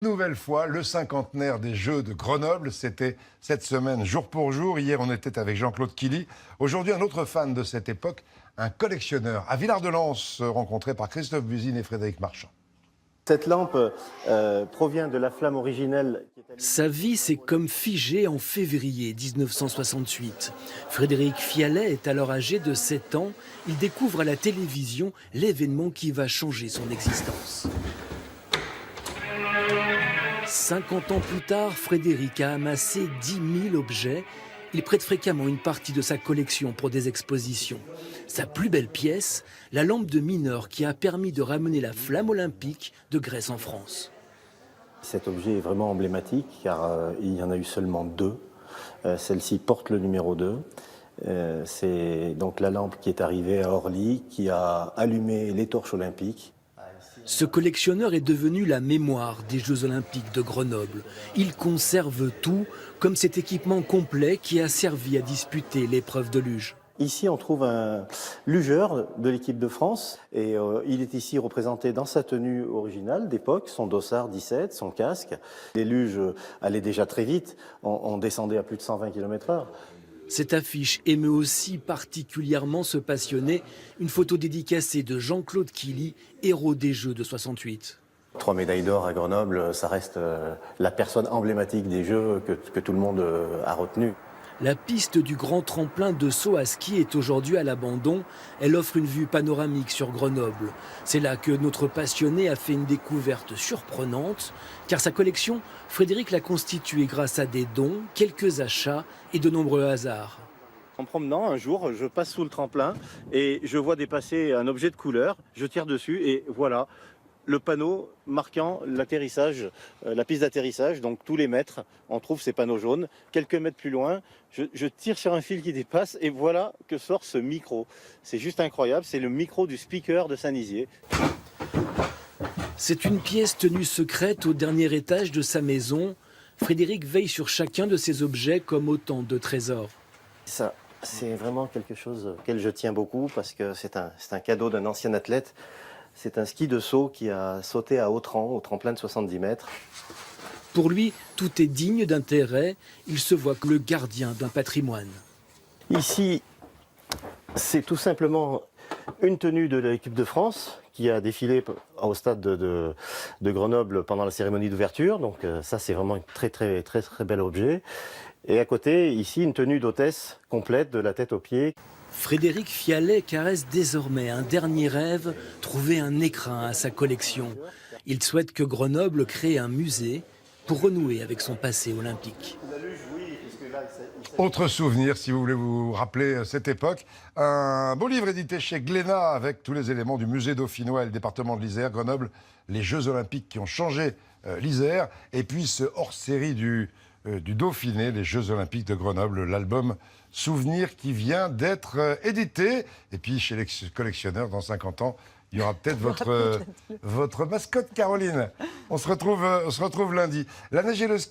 Nouvelle fois, le cinquantenaire des Jeux de Grenoble, c'était cette semaine jour pour jour. Hier, on était avec Jean-Claude Killy. Aujourd'hui, un autre fan de cette époque, un collectionneur. À Villard-de-Lans, rencontré par Christophe Buzine et Frédéric Marchand. Cette lampe provient de la flamme originelle. Sa vie s'est comme figée en février 1968. Frédéric Fialet est alors âgé de 7 ans. Il découvre à la télévision l'événement qui va changer son existence. 50 ans plus tard, Frédéric a amassé 10 000 objets. Il prête fréquemment une partie de sa collection pour des expositions. Sa plus belle pièce, la lampe de mineur qui a permis de ramener la flamme olympique de Grèce en France. Cet objet est vraiment emblématique car il y en a eu seulement 2. Celle-ci porte le numéro 2. C'est donc la lampe qui est arrivée à Orly, qui a allumé les torches olympiques. Ce collectionneur est devenu la mémoire des Jeux Olympiques de Grenoble. Il conserve tout, comme cet équipement complet qui a servi à disputer l'épreuve de luge. Ici, on trouve un lugeur de l'équipe de France et il est ici représenté dans sa tenue originale d'époque, son dossard 17, son casque. Les luges allaient déjà très vite, on descendait à plus de 120 km/h. Cette affiche émeut aussi particulièrement ce passionné, une photo dédicacée de Jean-Claude Killy, héros des Jeux de 68. 3 médailles d'or à Grenoble, ça reste la personne emblématique des Jeux que tout le monde a retenu. La piste du grand tremplin de saut à ski est aujourd'hui à l'abandon. Elle offre une vue panoramique sur Grenoble. C'est là que notre passionné a fait une découverte surprenante, car sa collection, Frédéric l'a constituée grâce à des dons, quelques achats et de nombreux hasards. En promenant, un jour, je passe sous le tremplin et je vois dépasser un objet de couleur. Je tire dessus et voilà le panneau marquant l'atterrissage, la piste d'atterrissage. Donc tous les mètres, on trouve ces panneaux jaunes. Quelques mètres plus loin, je tire sur un fil qui dépasse et voilà que sort ce micro. C'est juste incroyable, c'est le micro du speaker de Saint-Nizier. C'est une pièce tenue secrète au dernier étage de sa maison. Frédéric veille sur chacun de ces objets comme autant de trésors. Ça, c'est vraiment quelque chose auquel je tiens beaucoup parce que c'est un cadeau d'un ancien athlète. C'est un ski de saut qui a sauté à Autran, au tremplin de 70 mètres. Pour lui, tout est digne d'intérêt. Il se voit comme le gardien d'un patrimoine. Ici, c'est tout simplement une tenue de l'équipe de France qui a défilé au stade de Grenoble pendant la cérémonie d'ouverture. Donc ça, c'est vraiment un très bel objet. Et à côté, ici, une tenue d'hôtesse complète de la tête aux pieds. Frédéric Fialet caresse désormais un dernier rêve, trouver un écrin à sa collection. Il souhaite que Grenoble crée un musée pour renouer avec son passé olympique. Autre souvenir, si vous voulez vous rappeler cette époque, un beau livre édité chez Glénat avec tous les éléments du musée dauphinois et le département de l'Isère, Grenoble, les Jeux Olympiques qui ont changé l'Isère, et puis ce hors-série du Dauphiné, les Jeux Olympiques de Grenoble, l'album Souvenir qui vient d'être édité. Et puis chez les collectionneurs, dans 50 ans, il y aura peut-être votre mascotte Caroline. On se retrouve lundi. La neige et le ski.